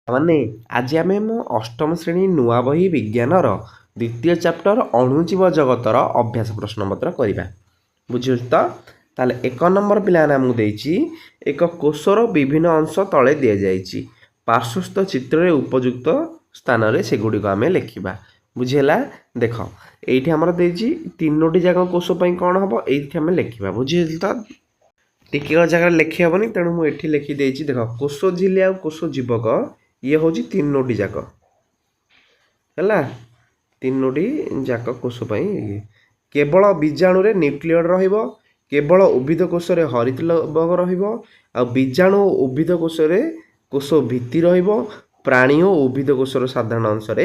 ମାନେ ଆଜି ଆମେ ମୋ ଅଷ୍ଟମ ଶ୍ରେଣୀ ନୂଆ ବହି ବିଜ୍ଞାନର ଦ୍ୱିତୀୟ ଚାପ୍ଟର ଅଣୁଜୀବ ଜଗତର ଅଭ୍ୟାସ ପ୍ରଶ୍ନପତ୍ର କରିବା। ବୁଝିଲୁ ତ? ତାହେଲେ 1 ନମ୍ବର ପିଲାମାନେ ଆମକୁ ଦେଇଛି ଏକ କୋଷର ବିଭିନ୍ନ ଅଂଶ ତଳେ ଦିଆଯାଇଛି। ପାର୍ଶ୍ୱସ୍ଥ ଚିତ୍ରରେ ଉପଯୁକ୍ତ ସ୍ଥାନରେ ସେଗୁଡ଼ିକ ଆମେ ଲେଖିବା। ବୁଝିହେଲା? ଦେଖ ଏଇଠି ଆମର ଦେଇଛି 3ଟି ଯାକ କୋଷ ପାଇଁ କ'ଣ ହେବ ଏଇଠି ଆମେ ଲେଖିବା। ବୁଝିହେଲା ତ? ଟିକିଏ ଜାଗାରେ ଲେଖି ହେବନି, ତେଣୁ ମୁଁ ଏଠି ଲେଖିଦେଇଛି। ଦେଖ କୋଷ ଝିଲ୍ଲି ଆଉ କୋଷ ଜୀବକ ଇଏ ହେଉଛି 3ଟି ଯାକ ହେଲା। 3ଟି ଯାକ କୋଷ ପାଇଁ କେବଳ ବୀଜାଣୁରେ ନ୍ୟୁକ୍ଲିୟଡ଼ ରହିବ, କେବଳ ଉଦ୍ଭିଦ କୋଷରେ ହରିତଲବକ ରହିବ, ଆଉ ବୀଜାଣୁ ଓ ଉଦ୍ଭିଦ କୋଷରେ କୋଷ ଭିତ୍ତି ରହିବ, ପ୍ରାଣୀ ଓ ଉଦ୍ଭିଦ କୋଷର ସାଧାରଣ ଅଂଶରେ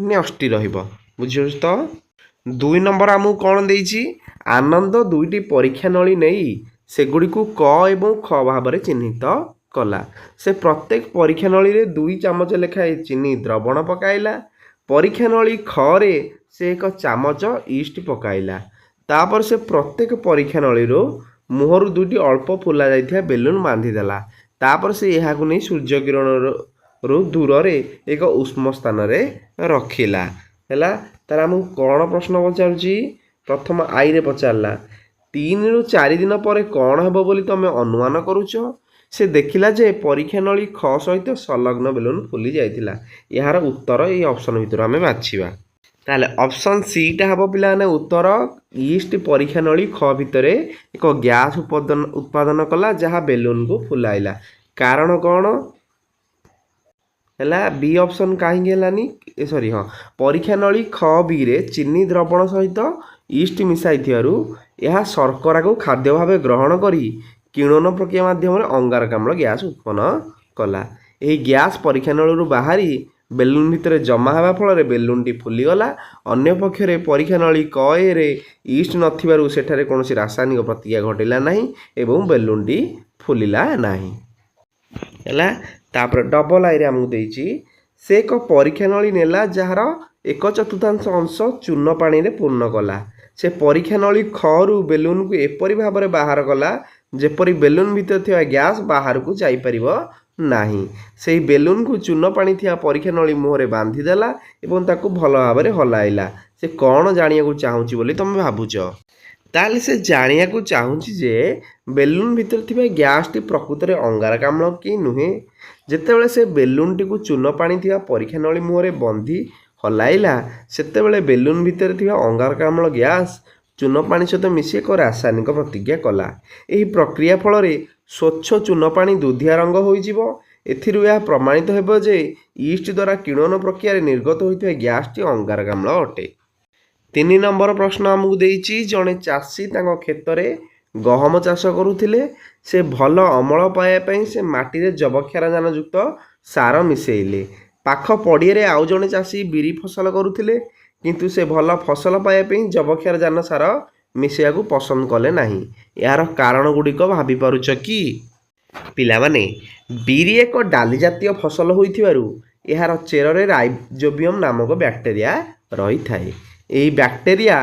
ନ୍ୟଷ୍ଟି ରହିବ। ବୁଝିପାରୁଛ ତ? 2 ନମ୍ବର ଆମକୁ କ'ଣ ଦେଇଛି? ଆନନ୍ଦ 2ଟି ପରୀକ୍ଷା ନଳୀ ନେଇ ସେଗୁଡ଼ିକୁ କ ଏବଂ ଖ ଭାବରେ ଚିହ୍ନିତ କଲା। ସେ ପ୍ରତ୍ୟେକ ପରୀକ୍ଷା ନଳୀରେ 2 ଚାମଚ ଲେଖାଏଁ ଚିନି ଦ୍ରବଣ ପକାଇଲା। ପରୀକ୍ଷା ନଳୀ ଖରେ ସେ 1 ଚାମଚ ଇଷ୍ଟ ପକାଇଲା। ତାପରେ ସେ ପ୍ରତ୍ୟେକ ପରୀକ୍ଷା ନଳୀରୁ ମୁହଁରୁ 2ଟି ଅଳ୍ପ ଫୁଲା ଯାଇଥିବା ବେଲୁନ୍ ବାନ୍ଧିଦେଲା। ତାପରେ ସେ ଏହାକୁ ନେଇ ସୂର୍ଯ୍ୟକିରଣରୁ ଦୂରରେ ଏକ ଉଷ୍ମ ସ୍ଥାନରେ ରଖିଲା। ହେଲା। ତାହେଲେ ଆମକୁ କ'ଣ ପ୍ରଶ୍ନ ପଚାରୁଛି? ପ୍ରଥମ ଆଇରେ ପଚାରିଲା 3 ରୁ 4 ଦିନ ପରେ କ'ଣ ହେବ ବୋଲି ତୁମେ ଅନୁମାନ କରୁଛ? ସେ ଦେଖିଲା ଯେ ପରୀକ୍ଷା ନଳୀ ଖ ସହିତ ସଂଲଗ୍ନ ବେଲୁନ୍ ଫୁଲି ଯାଇଥିଲା। ଏହାର ଉତ୍ତର ଏଇ ଅପସନ୍ ଭିତରୁ ଆମେ ବାଛିବା। ତାହେଲେ ଅପସନ୍ ସିଟା ହେବ ପିଲାମାନେ ଉତ୍ତର। ଇଷ୍ଟ ପରୀକ୍ଷା ନଳୀ ଖ ଭିତରେ ଏକ ଗ୍ୟାସ୍ ଉତ୍ପାଦନ କଲା, ଯାହା ବେଲୁନ୍କୁ ଫୁଲାଇଲା। କାରଣ କ'ଣ ହେଲା? ବି ଅପସନ୍ କାହିଁକି ହେଲାନି? ପରୀକ୍ଷା ନଳୀ ଖ ବିରେ ଚିନି ଦ୍ରବଣ ସହିତ ଇଷ୍ଟ ମିଶାଇଥିବାରୁ ଏହା ଶର୍କରାକୁ ଖାଦ୍ୟ ଭାବେ ଗ୍ରହଣ କରି କିଣନ ପ୍ରକ୍ରିୟା ମାଧ୍ୟମରେ ଅଙ୍ଗାରକାମ୍ଳ ଗ୍ୟାସ୍ ଉତ୍ପନ୍ନ କଲା। ଏହି ଗ୍ୟାସ୍ ପରୀକ୍ଷା ନଳୀରୁ ବାହାରି ବେଲୁନ୍ ଭିତରେ ଜମା ହେବା ଫଳରେ ବେଲୁନ୍ଟି ଫୁଲିଗଲା। ଅନ୍ୟପକ୍ଷରେ ପରୀକ୍ଷା ନଳୀ କ ରେ ଇଷ୍ଟ ନଥିବାରୁ ସେଠାରେ କୌଣସି ରାସାୟନିକ ପ୍ରତିକ୍ରିୟା ଘଟିଲା ନାହିଁ ଏବଂ ବେଲୁନ୍ଟି ଫୁଲିଲା ନାହିଁ। ହେଲା। ତାପରେ ଡବଲ ଆଇରେ ଆମକୁ ଦେଇଛି ସେ ଏକ ପରୀକ୍ଷା ନଳୀ ନେଲା ଯାହାର 1/4 ଅଂଶ ଚୂନ ପାଣିରେ ପୂର୍ଣ୍ଣ କଲା। ସେ ପରୀକ୍ଷା ନଳୀ ଖରୁ ବେଲୁନ୍କୁ ଏପରି ଭାବରେ ବାହାର କଲା ଯେପରି ବେଲୁନ୍ ଭିତରେ ଥିବା ଗ୍ୟାସ୍ ବାହାରକୁ ଯାଇପାରିବ ନାହିଁ। ସେହି ବେଲୁନ୍କୁ ଚୂନ ପାଣି ଥିବା ପରୀକ୍ଷା ନଳୀ ମୁହଁରେ ବାନ୍ଧିଦେଲା ଏବଂ ତାକୁ ଭଲ ଭାବରେ ହଲାଇଲା। ସେ କ'ଣ ଜାଣିବାକୁ ଚାହୁଁଛି ବୋଲି ତୁମେ ଭାବୁଛ? ତାହେଲେ ସେ ଜାଣିବାକୁ ଚାହୁଁଛି ଯେ ବେଲୁନ୍ ଭିତରେ ଥିବା ଗ୍ୟାସ୍ଟି ପ୍ରକୃତରେ ଅଙ୍ଗାରକାମ୍ଳ କି ନୁହେଁ। ଯେତେବେଳେ ସେ ବେଲୁନ୍ଟିକୁ ଚୂନ ପାଣି ଥିବା ପରୀକ୍ଷା ନଳୀ ମୁହଁରେ ବନ୍ଧି ହଲାଇଲା, ସେତେବେଳେ ବେଲୁନ୍ ଭିତରେ ଥିବା ଅଙ୍ଗାରକାମ୍ଳ ଗ୍ୟାସ୍ ଚୂନ ପାଣି ସହିତ ମିଶି ଏକ ରାସାୟନିକ ପ୍ରତିକ୍ରିୟା କଲା। ଏହି ପ୍ରକ୍ରିୟା ଫଳରେ ସ୍ୱଚ୍ଛ ଚୂନ ପାଣି ଦୁଧିଆ ରଙ୍ଗ ହୋଇଯିବ। ଏଥିରୁ ଏହା ପ୍ରମାଣିତ ହେବ ଯେ ଇଷ୍ଟ ଦ୍ୱାରା କିଣନ ପ୍ରକ୍ରିୟାରେ ନିର୍ଗତ ହୋଇଥିବା ଗ୍ୟାସ୍ଟି ଅଙ୍ଗାରକାମ୍ଳ ଅଟେ। 3 ନମ୍ବର ପ୍ରଶ୍ନ ଆମକୁ ଦେଇଛି ଜଣେ ଚାଷୀ ତାଙ୍କ କ୍ଷେତରେ ଗହମ ଚାଷ କରୁଥିଲେ। ସେ ଭଲ ଅମଳ ପାଇବା ପାଇଁ ସେ ମାଟିରେ ଯବକ୍ଷାରଜାନ ଯୁକ୍ତ ସାର ମିଶାଇଲେ। ପାଖ ପଡ଼ିଆରେ ଆଉ ଜଣେ ଚାଷୀ ବିରି ଫସଲ କରୁଥିଲେ, କିନ୍ତୁ ସେ ଭଲ ଫସଲ ପାଇବା ପାଇଁ ଯବକ୍ଷାରଜାନ ସାର ମିଶାଇବାକୁ ପସନ୍ଦ କଲେ ନାହିଁ। ଏହାର କାରଣ ଗୁଡ଼ିକ ଭାବିପାରୁଛ କି? ପିଲାମାନେ ବିରି ଏକ ଡାଲି ଜାତୀୟ ଫସଲ ହୋଇଥିବାରୁ ଏହାର ଚେରରେ ରାଇଜୋବିୟମ୍ ନାମକ ବ୍ୟାକ୍ଟେରିଆ ରହିଥାଏ। ଏହି ବ୍ୟାକ୍ଟେରିଆ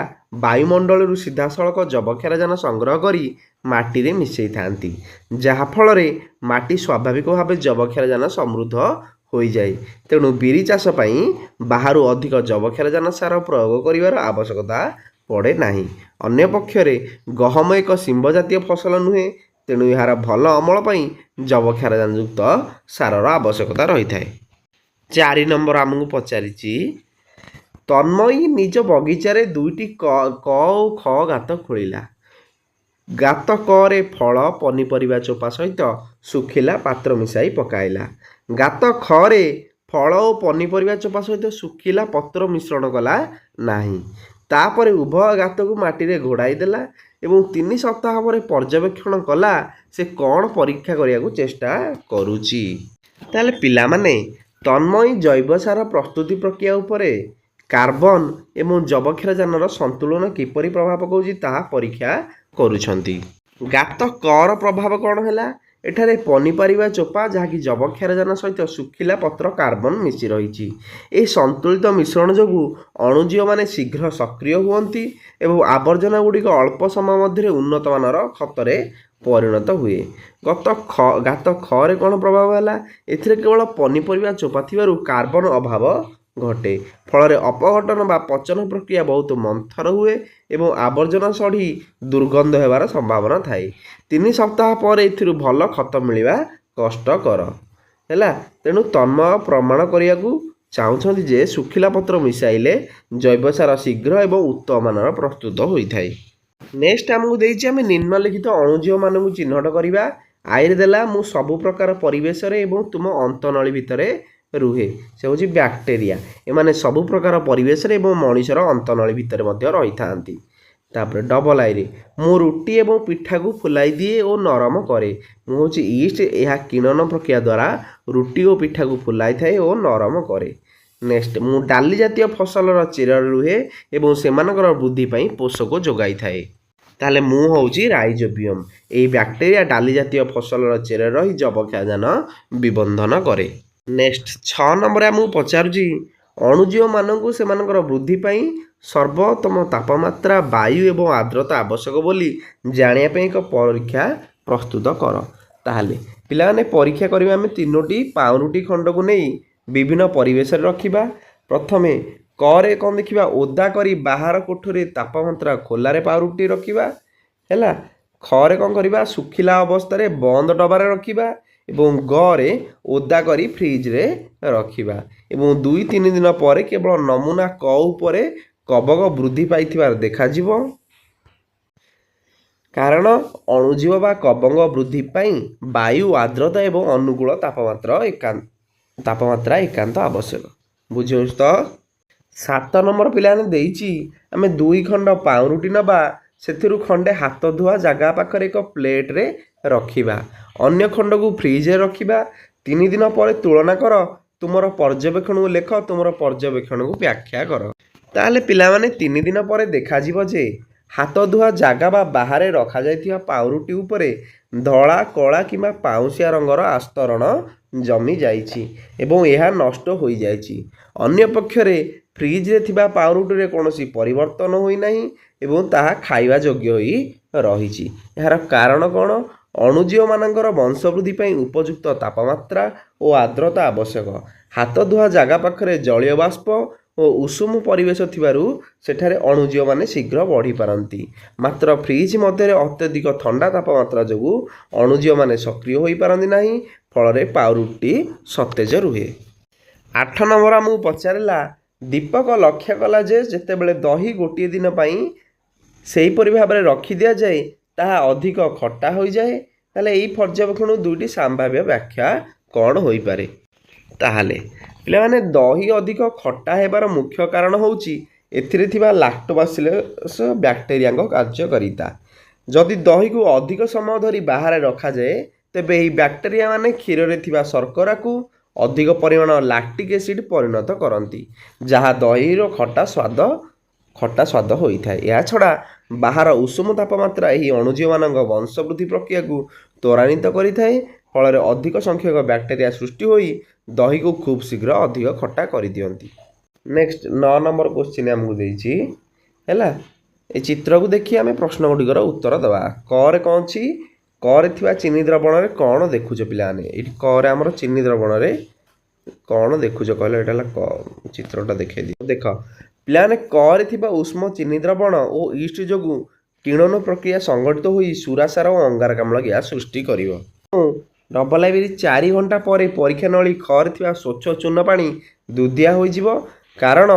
ବାୟୁମଣ୍ଡଳରୁ ସିଧାସଳଖ ଯବକ୍ଷାରଜାନ ସଂଗ୍ରହ କରି ମାଟିରେ ମିଶାଇଥାନ୍ତି, ଯାହାଫଳରେ ମାଟି ସ୍ୱାଭାବିକ ଭାବେ ଯବକ୍ଷାରଜାନ ସମୃଦ୍ଧ ହୋଇଯାଏ। ତେଣୁ ବିରି ଚାଷ ପାଇଁ ବାହାରୁ ଅଧିକ ଯବକ୍ଷାରଜାନ ସାର ପ୍ରୟୋଗ କରିବାର ଆବଶ୍ୟକତା ପଡ଼େ ନାହିଁ। ଅନ୍ୟପକ୍ଷରେ ଗହମ ଏକ ଶିମ୍ବ ଜାତୀୟ ଫସଲ ନୁହେଁ, ତେଣୁ ଏହାର ଭଲ ଅମଳ ପାଇଁ ଯବକ୍ଷାରଜାନ ଯୁକ୍ତ ସାରର ଆବଶ୍ୟକତା ରହିଥାଏ। 4 ନମ୍ବର ଆମକୁ ପଚାରିଛି ତନ୍ମୟୀ ନିଜ ବଗିଚାରେ 2ଟି କ ଓ ଖ ଗାତ ଖୋଳିଲା। ଗାତ କରେ ଫଳ ପନିପରିବା ଚୋପା ସହିତ ଶୁଖିଲା ପାତ୍ର ମିଶାଇ ପକାଇଲା। ଗାତ ଖରେ ଫଳ ଓ ପନିପରିବା ଚୋପା ସହିତ ଶୁଖିଲା ପତ୍ର ମିଶ୍ରଣ କଲା ନାହିଁ। ତାପରେ ଉଭୟ ଗାତକୁ ମାଟିରେ ଘୋଡ଼ାଇ ଦେଲା ଏବଂ 3 ସପ୍ତାହ ପରେ ପର୍ଯ୍ୟବେକ୍ଷଣ କଲା ସେ କ'ଣ ପରୀକ୍ଷା କରିବାକୁ ଚେଷ୍ଟା କରୁଛି। ତାହେଲେ ପିଲାମାନେ ତନ୍ମୟୀ ଜୈବ ସାର ପ୍ରସ୍ତୁତି ପ୍ରକ୍ରିୟା ଉପରେ କାର୍ବନ ଏବଂ ଯବକ୍ଷାରଜାନର ସନ୍ତୁଳନ କିପରି ପ୍ରଭାବ ପକାଉଛି ତାହା ପରୀକ୍ଷା କରୁଛନ୍ତି। ଗାତ କର ପ୍ରଭାବ କ'ଣ ହେଲା? ଏଠାରେ ପନିପରିବା ଚୋପା ଯାହାକି ଯବକ୍ଷାରଜାନ ସହିତ ଶୁଖିଲା ପତ୍ର କାର୍ବନ ମିଶି ରହିଛି। ଏହି ସନ୍ତୁଳିତ ମିଶ୍ରଣ ଯୋଗୁଁ ଅଣୁଜୀବମାନେ ଶୀଘ୍ର ସକ୍ରିୟ ହୁଅନ୍ତି ଏବଂ ଆବର୍ଜନା ଗୁଡ଼ିକ ଅଳ୍ପ ସମୟ ମଧ୍ୟରେ ଉନ୍ନତମାନର ଖତରେ ପରିଣତ ହୁଏ। ଗାତ ଖରେ କ'ଣ ପ୍ରଭାବ ହେଲା? ଏଥିରେ କେବଳ ପନିପରିବା ଚୋପା ଥିବାରୁ କାର୍ବନ ଅଭାବ ଘଟେ। ଫଳରେ ଅପଘଟନ ବା ପଚନ ପ୍ରକ୍ରିୟା ବହୁତ ମନ୍ଥର ହୁଏ ଏବଂ ଆବର୍ଜନା ସଢ଼ି ଦୁର୍ଗନ୍ଧ ହେବାର ସମ୍ଭାବନା ଥାଏ। 3 ସପ୍ତାହ ପରେ ଏଥିରୁ ଭଲ ଖତ ମିଳିବା କଷ୍ଟକର ହେଲା। ତେଣୁ ତନ୍ମୟ ପ୍ରମାଣ କରିବାକୁ ଚାହୁଁଛନ୍ତି ଯେ ଶୁଖିଲା ପତ୍ର ମିଶାଇଲେ ଜୈବସାର ଶୀଘ୍ର ଏବଂ ଉତ୍ତମ ମାନର ପ୍ରସ୍ତୁତ ହୋଇଥାଏ। ନେକ୍ସଟ ଆମକୁ ଦେଇଛି ଆମେ ନିମ୍ନଲିଖିତ ଅଣୁଜୀବମାନଙ୍କୁ ଚିହ୍ନଟ କରିବା। ଆଇରେ ଦେଲା ମୁଁ ସବୁ ପ୍ରକାର ପରିବେଶରେ ଏବଂ ତୁମ ଅନ୍ତନଳୀ ଭିତରେ ରୁହେ। ସେ ହେଉଛି ବ୍ୟାକ୍ଟେରିଆ। ଏମାନେ ସବୁ ପ୍ରକାର ପରିବେଶରେ ଏବଂ ମଣିଷର ଅନ୍ତନଳୀ ଭିତରେ ମଧ୍ୟ ରହିଥାନ୍ତି। ତାପରେ ଡବଲ ଆଇରେ ମୁଁ ରୁଟି ଏବଂ ପିଠାକୁ ଫୁଲାଇ ଦିଏ ଓ ନରମ କରେ। ମୁଁ ହେଉଛି ଇଷ୍ଟ। ଏହା କିଣନ ପ୍ରକ୍ରିୟା ଦ୍ୱାରା ରୁଟି ଓ ପିଠାକୁ ଫୁଲାଇଥାଏ ଓ ନରମ କରେ। ନେକ୍ସଟ ମୁଁ ଡାଲି ଜାତୀୟ ଫସଲର ଚେରରେ ରୁହେ ଏବଂ ସେମାନଙ୍କର ବୃଦ୍ଧି ପାଇଁ ପୋଷକ ଯୋଗାଇଥାଏ। ତାହେଲେ ମୁଁ ହେଉଛି ରାଇଜୋବିୟମ୍। ଏହି ବ୍ୟାକ୍ଟେରିଆ ଡାଲି ଜାତୀୟ ଫସଲର ଚେରରେ ରହି ଯବକ୍ଷାରଜାନ ବିବନ୍ଧନ କରେ। ନେକ୍ସଟ 6 ନମ୍ବରରେ ଆମକୁ ପଚାରୁଛି ଅଣୁଜୀବମାନଙ୍କୁ ସେମାନଙ୍କର ବୃଦ୍ଧି ପାଇଁ ସର୍ବୋତ୍ତମ ତାପମାତ୍ରା, ବାୟୁ ଏବଂ ଆର୍ଦ୍ରତା ଆବଶ୍ୟକ ବୋଲି ଜାଣିବା ପାଇଁ ଏକ ପରୀକ୍ଷା ପ୍ରସ୍ତୁତ କର। ତାହେଲେ ପିଲାମାନେ ପରୀକ୍ଷା କରିବା ଆମେ 3ଟି ପାଉଁରୁଟି ଖଣ୍ଡକୁ ନେଇ ବିଭିନ୍ନ ପରିବେଶରେ ରଖିବା। ପ୍ରଥମେ କରେ କ'ଣ ଦେଖିବା? ଓଦା କରି ବାହାର କୋଠରୀରେ ତାପମାତ୍ରା ଖୋଲାରେ ପାଉଁରୁଟି ରଖିବା ହେଲା। ଖରେ କ'ଣ କରିବା? ଶୁଖିଲା ଅବସ୍ଥାରେ ବନ୍ଦ ଡବାରେ ରଖିବା ଏବଂ ଗରେ ଓଦା କରି ଫ୍ରିଜରେ ରଖିବା ଏବଂ 2-3 ଦିନ ପରେ କେବଳ ନମୁନା କ ଉପରେ କବକ ବୃଦ୍ଧି ପାଇଥିବାର ଦେଖାଯିବ। କାରଣ ଅଣୁଜୀବ ବା କବକ ବୃଦ୍ଧି ପାଇଁ ବାୟୁ, ଆର୍ଦ୍ରତା ଏବଂ ଅନୁକୂଳ ତାପମାତ୍ରା ଏକାନ୍ତ ଆବଶ୍ୟକ। ବୁଝିହେଉଛି ତ? 7 ନମ୍ବର ପିଲାମାନେ ଦେଇଛି ଆମେ 2 ଖଣ୍ଡ ପାଉଁରୁଟି ନେବା। ସେଥିରୁ ଖଣ୍ଡେ ହାତ ଧୁଆ ଜାଗା ପାଖରେ ଏକ ପ୍ଲେଟରେ ରଖିବା। ଅନ୍ୟ ଖଣ୍ଡକୁ ଫ୍ରିଜରେ ରଖିବା। 3 ଦିନ ପରେ ତୁଳନା କର। ତୁମର ପର୍ଯ୍ୟବେକ୍ଷଣକୁ ଲେଖ। ତୁମର ପର୍ଯ୍ୟବେକ୍ଷଣକୁ ବ୍ୟାଖ୍ୟା କର। ତାହେଲେ ପିଲାମାନେ 3 ଦିନ ପରେ ଦେଖାଯିବ ଯେ ହାତ ଧୁଆ ଜାଗା ବା ବାହାରେ ରଖାଯାଇଥିବା ପାଉଁରୁଟି ଉପରେ ଧଳା, କଳା କିମ୍ବା ପାଉଁଶିଆ ରଙ୍ଗର ଆସ୍ତରଣ ଜମି ଯାଇଛି ଏବଂ ଏହା ନଷ୍ଟ ହୋଇଯାଇଛି। ଅନ୍ୟପକ୍ଷରେ ଫ୍ରିଜରେ ଥିବା ପାଉଁରୁଟିରେ କୌଣସି ପରିବର୍ତ୍ତନ ହୋଇନାହିଁ ଏବଂ ତାହା ଖାଇବା ଯୋଗ୍ୟ ହୋଇ ରହିଛି। ଏହାର କାରଣ କ'ଣ? ଅଣୁଜୀବମାନଙ୍କର ବଂଶବୃଦ୍ଧି ପାଇଁ ଉପଯୁକ୍ତ ତାପମାତ୍ରା ଓ ଆର୍ଦ୍ରତା ଆବଶ୍ୟକ। ହାତ ଧୁଆ ଜାଗା ପାଖରେ ଜଳୀୟ ବାଷ୍ପ ଓ ଉଷୁମ ପରିବେଶ ଥିବାରୁ ସେଠାରେ ଅଣୁଜୀବମାନେ ଶୀଘ୍ର ବଢ଼ିପାରନ୍ତି। ମାତ୍ର ଫ୍ରିଜ ମଧ୍ୟରେ ଅତ୍ୟଧିକ ଥଣ୍ଡା ତାପମାତ୍ରା ଯୋଗୁଁ ଅଣୁଜୀବମାନେ ସକ୍ରିୟ ହୋଇପାରନ୍ତି ନାହିଁ। ଫଳରେ ପାଉଁରୁଟି ସତେଜ ରୁହେ। 8 ନମ୍ବର ଆମକୁ ପଚାରିଲା ଦୀପକ ଲକ୍ଷ୍ୟ କଲା ଯେ ଯେତେବେଳେ ଦହି ଗୋଟିଏ ଦିନ ପାଇଁ ସେହିପରି ଭାବରେ ରଖିଦିଆଯାଏ ତାହା ଅଧିକ ଖଟା ହୋଇଯାଏ। ତାହେଲେ ଏହି ପର୍ଯ୍ୟବେକ୍ଷଣରୁ 2ଟି ସମ୍ଭାବ୍ୟ ବ୍ୟାଖ୍ୟା କ'ଣ ହୋଇପାରେ? ତାହେଲେ ପିଲାମାନେ ଦହି ଅଧିକ ଖଟା ହେବାର ମୁଖ୍ୟ କାରଣ ହେଉଛି ଏଥିରେ ଥିବା ଲାକ୍ଟୋବାସିଲସ୍ ବ୍ୟାକ୍ଟେରିଆଙ୍କ କାର୍ଯ୍ୟକାରିତା। ଯଦି ଦହିକୁ ଅଧିକ ସମୟ ଧରି ବାହାରେ ରଖାଯାଏ ତେବେ ଏହି ବ୍ୟାକ୍ଟେରିଆ ମାନେ କ୍ଷୀରରେ ଥିବା ଶର୍କରାକୁ ଅଧିକ ପରିମାଣ ଲାକ୍ଟିକ୍ ଏସିଡ୍ ପରିଣତ କରନ୍ତି, ଯାହା ଦହିର ଖଟା ସ୍ୱାଦ ହୋଇଥାଏ। ଏହାଛଡ଼ା ବାହାର ଉଷୁମ ତାପମାତ୍ରା ଏହି ଅଣୁଜୀବମାନଙ୍କ ବଂଶବୃଦ୍ଧି ପ୍ରକ୍ରିୟାକୁ ତ୍ୱରାନ୍ୱିତ କରିଥାଏ। ଫଳରେ ଅଧିକ ସଂଖ୍ୟକ ବ୍ୟାକ୍ଟେରିଆ ସୃଷ୍ଟି ହୋଇ ଦହିକୁ ଖୁବ୍ ଶୀଘ୍ର ଅଧିକ ଖଟା କରିଦିଅନ୍ତି। ନେକ୍ସଟ 9 ନମ୍ବର କ୍ୱେଶ୍ଚିନ୍ ଆମକୁ ଦେଇଛି ହେଲା। এই ଚିତ୍ରକୁ ଦେଖି ଆମେ ପ୍ରଶ୍ନ ଗୁଡ଼ିକର ଉତ୍ତର ଦେବା। କରେ କ'ଣ ଅଛି? କରେ ଥିବା ଚିନି ଦ୍ରବଣରେ କ'ଣ ଦେଖୁଛ ପିଲାମାନେ? ଏଇଠି କରେ ଆମର ଚିନି ଦ୍ରବଣରେ କ'ଣ ଦେଖୁଛ କହିଲ? ଏଇଟା ହେଲା ଚିତ୍ରଟା ଦେଖାଇ ଦିଅ। ଦେଖ ପିଲାମାନେ କରେ ଥିବା ଉଷ୍ମ ଚିନି ଦ୍ରବଣ ଓ ଇଷ୍ଟ ଯୋଗୁଁ କିଣନ ପ୍ରକ୍ରିୟା ସଂଗଠିତ ହୋଇ ସୁରାସାର ଓ ଅଙ୍ଗାରକାମ୍ଳ ଗ୍ୟାସ୍ ସୃଷ୍ଟି କରିବ। ଡବଲ ଆଇରେ 4 ଘଣ୍ଟା ପରେ ପରୀକ୍ଷା ନଳୀ ଖରେ ଥିବା ସ୍ୱଚ୍ଛ ଚୂନ ପାଣି ଦୁଧିଆ ହୋଇଯିବ। କାରଣ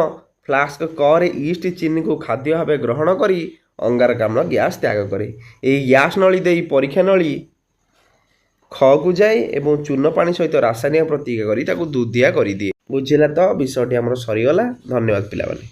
ଫ୍ଲାସ୍କ କରେ ଇଷ୍ଟ ଚିନିକୁ ଖାଦ୍ୟ ଭାବେ ଗ୍ରହଣ କରି ଅଙ୍ଗାରକାମ୍ଳ ଗ୍ୟାସ୍ ତ୍ୟାଗ କରେ। ଏହି ଗ୍ୟାସ୍ ନଳୀ ଦେଇ ପରୀକ୍ଷା ନଳୀ ଖକୁ ଯାଏ ଏବଂ ଚୂନ ପାଣି ସହିତ ରାସାୟନିକ ପ୍ରତିକ୍ରିୟା କରି ତାକୁ ଦୁଧିଆ କରିଦିଏ। ବୁଝିଲା ତ? ବିଷୟଟି ଆମର ସରିଗଲା। ଧନ୍ୟବାଦ ପିଲାମାନେ।